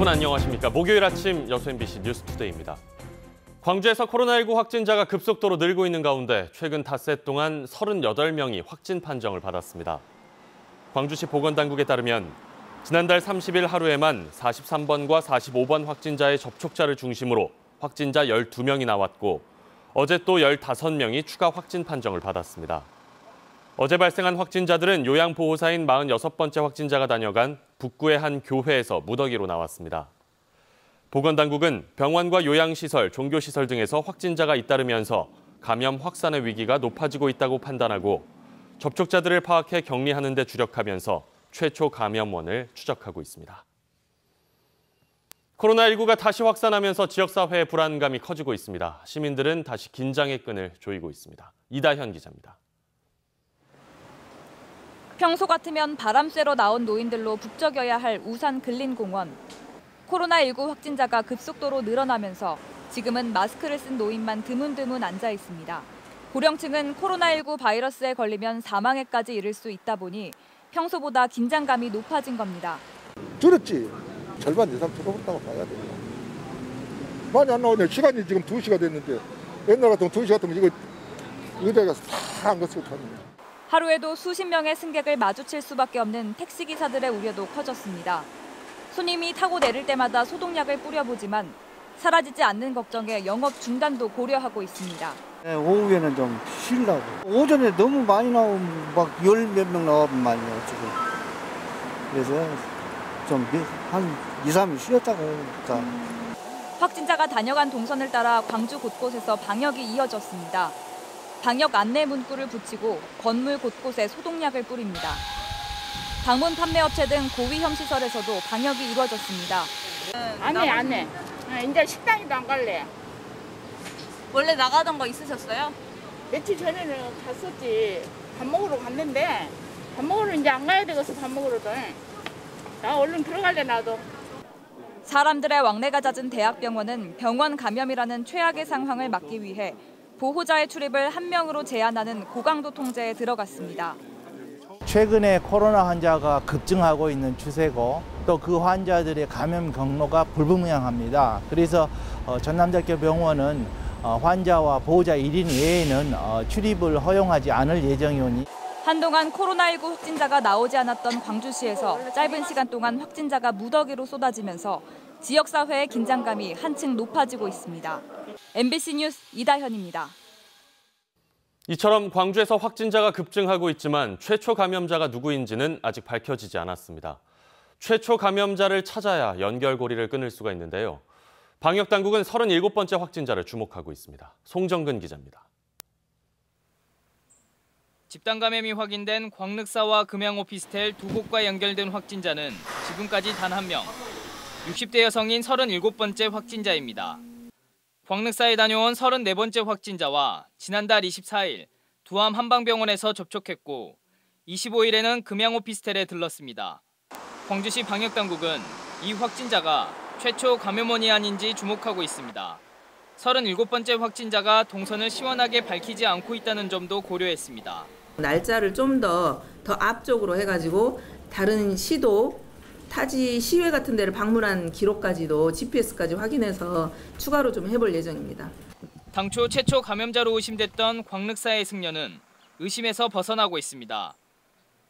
여러분 안녕하십니까. 목요일 아침 여수 MBC 뉴스투데이입니다. 광주에서 코로나19 확진자가 급속도로 늘고 있는 가운데 최근 닷새 동안 38명이 확진 판정을 받았습니다. 광주시 보건당국에 따르면 지난달 30일 하루에만 43번과 45번 확진자의 접촉자를 중심으로 확진자 12명이 나왔고 어제 또 15명이 추가 확진 판정을 받았습니다. 어제 발생한 확진자들은 요양보호사인 46번째 확진자가 다녀간 북구의 한 교회에서 무더기로 나왔습니다. 보건당국은 병원과 요양시설, 종교시설 등에서 확진자가 잇따르면서 감염 확산의 위기가 높아지고 있다고 판단하고 접촉자들을 파악해 격리하는 데 주력하면서 최초 감염원을 추적하고 있습니다. 코로나19가 다시 확산하면서 지역사회의 불안감이 커지고 있습니다. 시민들은 다시 긴장의 끈을 조이고 있습니다. 이다현 기자입니다. 평소 같으면 바람 쐬러 나온 노인들로 북적여야 할 우산 근린공원. 코로나19 확진자가 급속도로 늘어나면서 지금은 마스크를 쓴 노인만 드문드문 앉아 있습니다. 고령층은 코로나19 바이러스에 걸리면 사망에까지 이를 수 있다 보니 평소보다 긴장감이 높아진 겁니다. 줄었지. 절반 이상 줄어버렸다고 봐야 됩니다. 많이 안 나오네. 시간이 지금 2시가 됐는데 옛날 같으면 2시 같으면 이거 의자가 다 안 갔을 것 같네요. 하루에도 수십 명의 승객을 마주칠 수밖에 없는 택시기사들의 우려도 커졌습니다. 손님이 타고 내릴 때마다 소독약을 뿌려보지만 사라지지 않는 걱정에 영업 중단도 고려하고 있습니다. 네, 오후에는 좀 쉬려고. 오전에 너무 많이 나오면 막 10몇 명 나오면만요, 지금. 그래서 좀 한 2, 3일 쉬었다고 그러니까. 확진자가 다녀간 동선을 따라 광주 곳곳에서 방역이 이어졌습니다. 방역 안내 문구를 붙이고 건물 곳곳에 소독약을 뿌립니다. 방문 판매업체 등 고위험 시설에서도 방역이 이루어졌습니다. 안 해. 이제 식당에도 안 갈래. 원래 나가던 거 있으셨어요? 며칠 전에는 갔었지. 밥 먹으러 갔는데 밥 먹으러 이제 안 가야 되겠어. 밥 먹으러도. 나 얼른 들어갈래 나도. 사람들의 왕래가 잦은 대학병원은 병원 감염이라는 최악의 상황을 막기 위해 보호자의 출입을 1명으로 제한하는 고강도 통제에 들어갔습니다. 최근에 코로나 환자가 급증하고 있는 추세고 또 그 환자들의 감염 경로가 불분명합니다. 그래서 전남대학병원은 환자와 보호자 1인 외에는 출입을 허용하지 않을 예정이오니 한동안 코로나19 확진자가 나오지 않았던 광주시에서 짧은 시간 동안 확진자가 무더기로 쏟아지면서 지역사회의 긴장감이 한층 높아지고 있습니다. MBC 뉴스 이다현입니다. 이처럼 광주에서 확진자가 급증하고 있지만 최초 감염자가 누구인지는 아직 밝혀지지 않았습니다. 최초 감염자를 찾아야 연결고리를 끊을 수가 있는데요. 방역당국은 37번째 확진자를 주목하고 있습니다. 송정근 기자입니다. 집단 감염이 확인된 광륵사와 금양 오피스텔 두 곳과 연결된 확진자는 지금까지 단 1명, 60대 여성인 37번째 확진자입니다. 광륵사에 다녀온 34번째 확진자와 지난달 24일 두암 한방병원에서 접촉했고 25일에는 금양 오피스텔에 들렀습니다. 광주시 방역당국은 이 확진자가 최초 감염원이 아닌지 주목하고 있습니다. 37번째 확진자가 동선을 시원하게 밝히지 않고 있다는 점도 고려했습니다. 날짜를 좀 더 앞쪽으로 해가지고 다른 시도 타지 시외 같은 데를 방문한 기록까지도 GPS까지 확인해서 추가로 좀 해볼 예정입니다. 당초 최초 감염자로 의심됐던 광륵사의 승려는 의심에서 벗어나고 있습니다.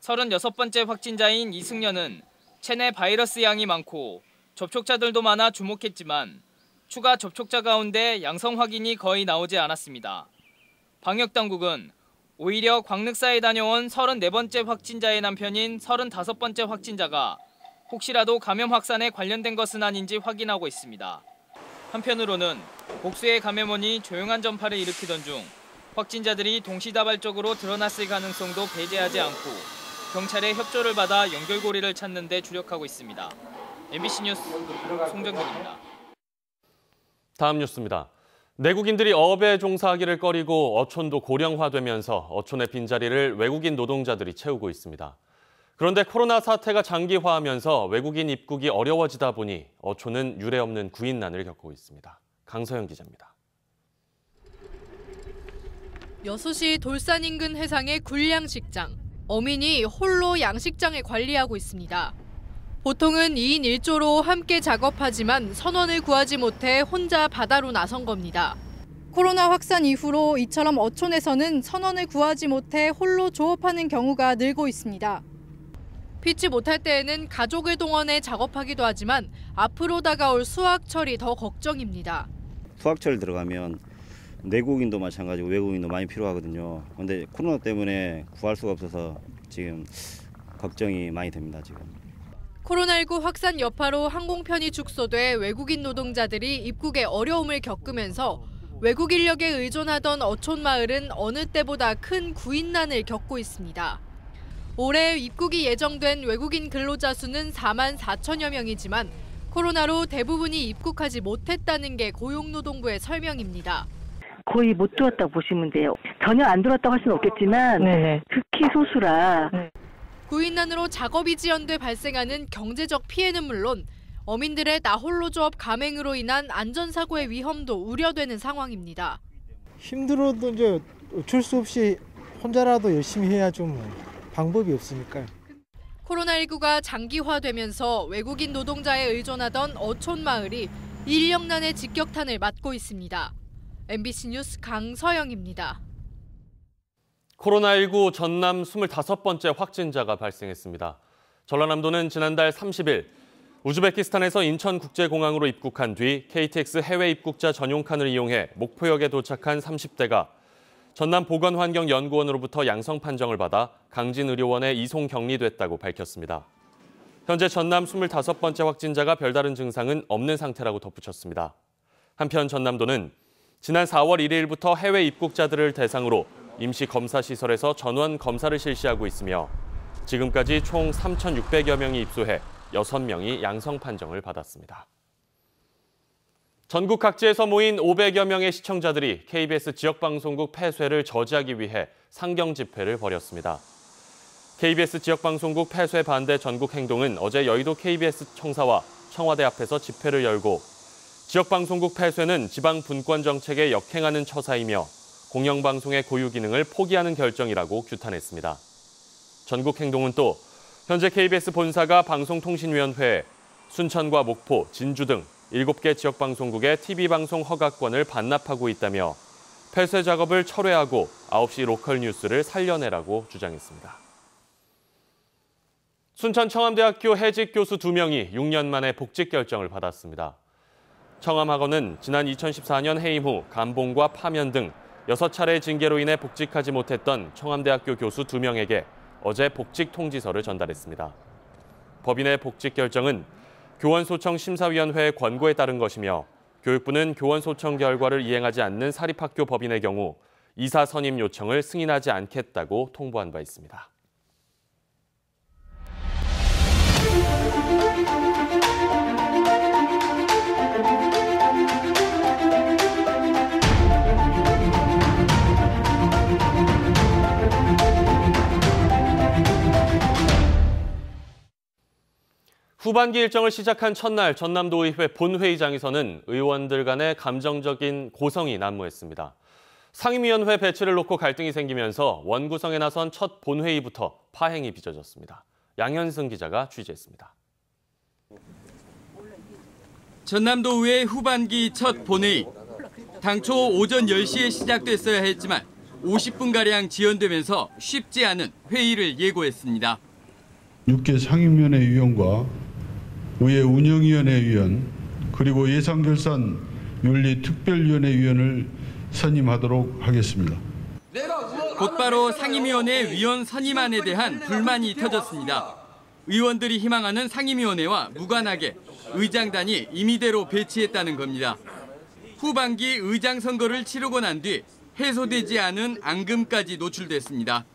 36번째 확진자인 이승려는 체내 바이러스 양이 많고 접촉자들도 많아 주목했지만 추가 접촉자 가운데 양성 확인이 거의 나오지 않았습니다. 방역당국은 오히려 광륵사에 다녀온 34번째 확진자의 남편인 35번째 확진자가 혹시라도 감염 확산에 관련된 것은 아닌지 확인하고 있습니다. 한편으로는 복수의 감염원이 조용한 전파를 일으키던 중 확진자들이 동시다발적으로 드러났을 가능성도 배제하지 않고 경찰의 협조를 받아 연결고리를 찾는 데 주력하고 있습니다. MBC 뉴스 송정근입니다. 다음 뉴스입니다. 내국인들이 어업에 종사하기를 꺼리고 어촌도 고령화되면서 어촌의 빈자리를 외국인 노동자들이 채우고 있습니다. 그런데 코로나 사태가 장기화하면서 외국인 입국이 어려워지다 보니 어촌은 유례없는 구인난을 겪고 있습니다. 강서영 기자입니다. 여수시 돌산 인근 해상의 굴양식장. 어민이 홀로 양식장을 관리하고 있습니다. 보통은 2인 1조로 함께 작업하지만 선원을 구하지 못해 혼자 바다로 나선 겁니다. 코로나 확산 이후로 이처럼 어촌에서는 선원을 구하지 못해 홀로 조업하는 경우가 늘고 있습니다. 피치 못할 때에는 가족을 동원해 작업하기도 하지만 앞으로 다가올 수확철이 더 걱정입니다. 수확철 들어가면 내국인도 마찬가지고 외국인도 많이 필요하거든요. 그런데 코로나 때문에 구할 수가 없어서 지금 걱정이 많이 됩니다. 지금. 코로나19 확산 여파로 항공편이 축소돼 외국인 노동자들이 입국에 어려움을 겪으면서 외국 인력에 의존하던 어촌 마을은 어느 때보다 큰 구인난을 겪고 있습니다. 올해 입국이 예정된 외국인 근로자 수는 4만 4천여 명이지만 코로나로 대부분이 입국하지 못했다는 게 고용노동부의 설명입니다. 거의 못 들어왔다고 보시면 돼요. 전혀 안 들어왔다고 할 수는 없겠지만 극히 소수라. 구인난으로 작업이 지연돼 발생하는 경제적 피해는 물론 어민들의 나홀로 조업 감행으로 인한 안전사고의 위험도 우려되는 상황입니다. 힘들어도 이제 어쩔 수 없이 혼자라도 열심히 해야 좀 방법이 없으니까요. 코로나19가 장기화되면서 외국인 노동자에 의존하던 어촌 마을이 인력난의 직격탄을 맞고 있습니다. MBC 뉴스 강서영입니다. 코로나19 전남 25번째 확진자가 발생했습니다. 전라남도는 지난달 30일 우즈베키스탄에서 인천국제공항으로 입국한 뒤 KTX 해외 입국자 전용칸을 이용해 목포역에 도착한 30대가 전남보건환경연구원으로부터 양성 판정을 받아 강진의료원에 이송 격리됐다고 밝혔습니다. 현재 전남 25번째 확진자가 별다른 증상은 없는 상태라고 덧붙였습니다. 한편 전남도는 지난 4월 1일부터 해외 입국자들을 대상으로 임시검사시설에서 전원 검사를 실시하고 있으며 지금까지 총 3,600여 명이 입소해 6명이 양성 판정을 받았습니다. 전국 각지에서 모인 500여 명의 시청자들이 KBS 지역방송국 폐쇄를 저지하기 위해 상경 집회를 벌였습니다. KBS 지역방송국 폐쇄 반대 전국행동은 어제 여의도 KBS 청사와 청와대 앞에서 집회를 열고 지역방송국 폐쇄는 지방 분권 정책에 역행하는 처사이며 공영방송의 고유 기능을 포기하는 결정이라고 규탄했습니다. 전국행동은 또 현재 KBS 본사가 방송통신위원회에 순천과 목포, 진주 등 7개 지역방송국의 TV방송 허가권을 반납하고 있다며 폐쇄 작업을 철회하고 9시 로컬 뉴스를 살려내라고 주장했습니다. 순천 청암대학교 해직 교수 2명이 6년 만에 복직 결정을 받았습니다. 청암학원은 지난 2014년 해임 후 감봉과 파면 등 6차례 징계로 인해 복직하지 못했던 청암대학교 교수 2명에게 어제 복직 통지서를 전달했습니다. 법인의 복직 결정은 교원소청심사위원회의 권고에 따른 것이며 교육부는 교원소청 결과를 이행하지 않는 사립학교 법인의 경우 이사 선임 요청을 승인하지 않겠다고 통보한 바 있습니다. 후반기 일정을 시작한 첫날 전남도의회 본회의장에서는 의원들 간의 감정적인 고성이 난무했습니다. 상임위원회 배치를 놓고 갈등이 생기면서 원구성에 나선 첫 본회의부터 파행이 빚어졌습니다. 양현승 기자가 취재했습니다. 전남도의회 후반기 첫 본회의. 당초 오전 10시에 시작됐어야 했지만 50분가량 지연되면서 쉽지 않은 회의를 예고했습니다. 6개 상임위원회 위원과 의회 운영위원회 위원 그리고 예산결산윤리특별위원회 위원을 선임하도록 하겠습니다. 곧바로 상임위원회 위원 선임안에 대한 불만이 터졌습니다. 의원들이 희망하는 상임위원회와 무관하게 의장단이 임의대로 배치했다는 겁니다. 후반기 의장 선거를 치르고 난 뒤 해소되지 않은 앙금까지 노출됐습니다.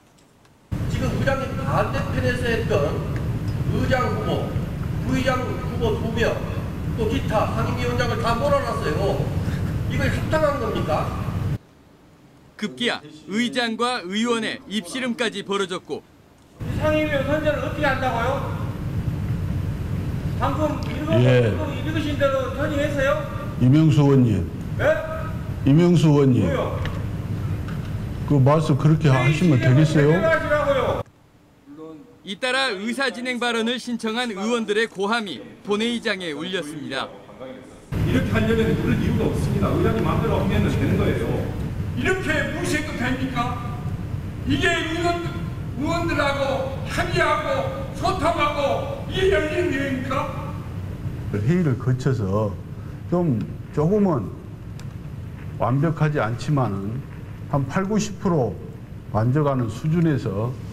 지금 의장님 반대편에서 했던 의장 후보, 부의장 후보 2명, 또 기타 상임위원장을 다 몰아놨어요. 이걸 합당한 겁니까? 급기야 의장과 의원의 입씨름까지 벌어졌고 상임위원 선정을 어떻게 한다고요? 방금 읽으신 대로 선임했어요? 이명수 의원님. 네? 이명수 의원님. 뭐요? 그 말씀 그렇게 하시면 되겠어요? 잇따라 의사진행 발언을 신청한 의원들의 고함이 본회의장에 울렸습니다. 이렇게 하려면 그럴 이유가 없습니다. 의장님 마음대로 하면 되는 거예요. 이렇게 무시해도 됩니까? 이게 의원들하고 합의하고 소통하고 이게 열린 기회입니까? 회의를 거쳐서 조금은 완벽하지 않지만은 한 80~90% 만족하는 수준에서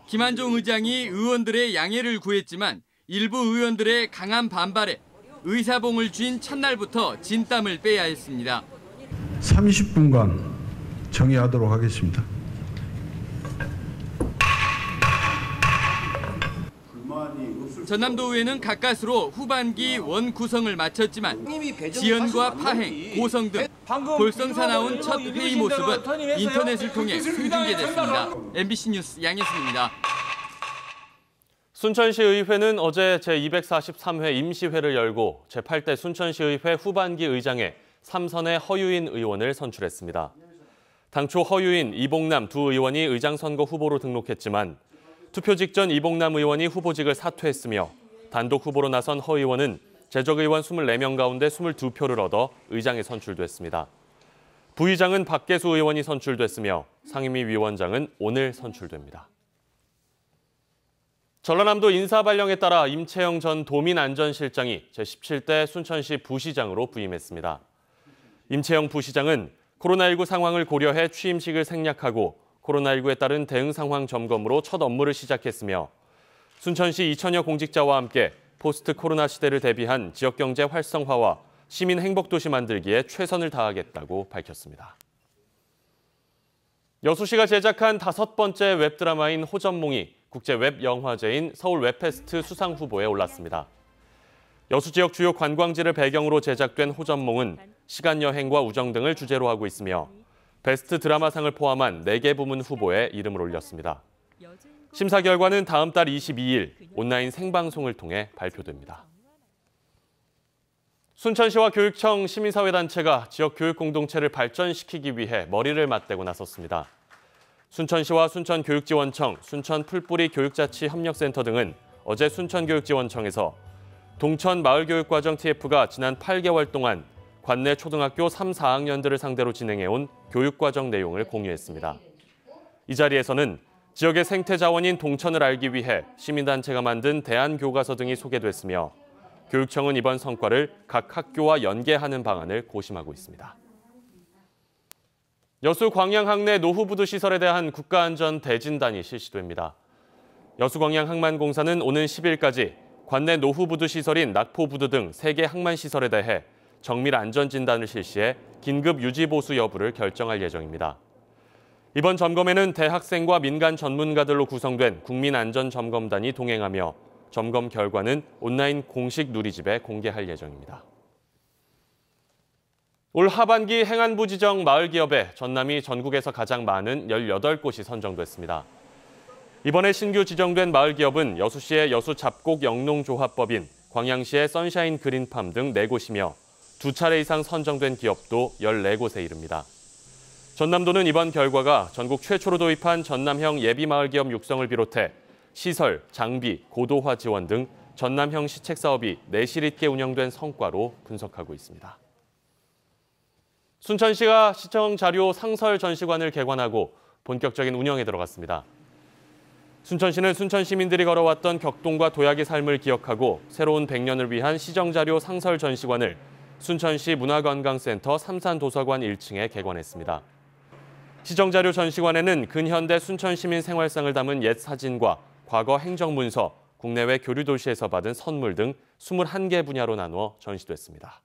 김한종 의장이 의원들의 양해를 구했지만 일부 의원들의 강한 반발에 의사봉을 쥔 첫날부터 진땀을 빼야 했습니다. 30분간 정의하도록 하겠습니다. 전남도의회는 가까스로 후반기 원 구성을 마쳤지만 지연과 파행, 고성 등 볼썽사 나온 첫 회의 모습은 인터넷을 통해 생중계됐습니다. MBC 뉴스 양혜순입니다. 순천시의회는 어제 제243회 임시회를 열고 제8대 순천시의회 후반기 의장에 3선의 허유인 의원을 선출했습니다. 당초 허유인, 이봉남 두 의원이 의장 선거 후보로 등록했지만 투표 직전 이봉남 의원이 후보직을 사퇴했으며 단독 후보로 나선 허 의원은 재적 의원 24명 가운데 22표를 얻어 의장에 선출됐습니다. 부의장은 박계수 의원이 선출됐으며 상임위 위원장은 오늘 선출됩니다. 전라남도 인사발령에 따라 임채영 전 도민안전실장이 제17대 순천시 부시장으로 부임했습니다. 임채영 부시장은 코로나19 상황을 고려해 취임식을 생략하고 코로나19에 따른 대응 상황 점검으로 첫 업무를 시작했으며 순천시 2천여 공직자와 함께 포스트 코로나 시대를 대비한 지역경제 활성화와 시민 행복도시 만들기에 최선을 다하겠다고 밝혔습니다. 여수시가 제작한 5번째 웹드라마인 호전몽이 국제 웹영화제인 서울 웹페스트 수상 후보에 올랐습니다. 여수 지역 주요 관광지를 배경으로 제작된 호전몽은 시간여행과 우정 등을 주제로 하고 있으며 베스트 드라마상을 포함한 4개 부문 후보에 이름을 올렸습니다. 심사 결과는 다음 달 22일 온라인 생방송을 통해 발표됩니다. 순천시와 교육청 시민사회단체가 지역 교육 공동체를 발전시키기 위해 머리를 맞대고 나섰습니다. 순천시와 순천교육지원청, 순천풀뿌리 교육자치협력센터 등은 어제 순천교육지원청에서 동천 마을교육과정 TF가 지난 8개월 동안 관내 초등학교 3, 4학년들을 상대로 진행해온 교육과정 내용을 공유했습니다. 이 자리에서는 지역의 생태 자원인 동천을 알기 위해 시민단체가 만든 대안교과서 등이 소개됐으며 교육청은 이번 성과를 각 학교와 연계하는 방안을 고심하고 있습니다. 여수 광양항내 노후부두 시설에 대한 국가안전 대진단이 실시됩니다. 여수광양항만공사는 오는 10일까지 관내 노후부두 시설인 낙포부두 등 3개 항만시설에 대해 정밀 안전진단을 실시해 긴급 유지보수 여부를 결정할 예정입니다. 이번 점검에는 대학생과 민간 전문가들로 구성된 국민안전점검단이 동행하며 점검 결과는 온라인 공식 누리집에 공개할 예정입니다. 올 하반기 행안부 지정 마을기업에 전남이 전국에서 가장 많은 18곳이 선정됐습니다. 이번에 신규 지정된 마을기업은 여수시의 여수잡곡영농조합법인, 광양시의 선샤인 그린팜 등 4곳이며 2차례 이상 선정된 기업도 14곳에 이릅니다. 전남도는 이번 결과가 전국 최초로 도입한 전남형 예비마을기업 육성을 비롯해 시설, 장비, 고도화 지원 등 전남형 시책 사업이 내실 있게 운영된 성과로 분석하고 있습니다. 순천시가 시청 자료 상설 전시관을 개관하고 본격적인 운영에 들어갔습니다. 순천시는 순천 시민들이 걸어왔던 격동과 도약의 삶을 기억하고 새로운 100년을 위한 시정자료 상설 전시관을 순천시 문화관광센터 삼산도서관 1층에 개관했습니다. 시정자료 전시관에는 근현대 순천시민 생활상을 담은 옛 사진과 과거 행정문서, 국내외 교류도시에서 받은 선물 등 21개 분야로 나누어 전시됐습니다.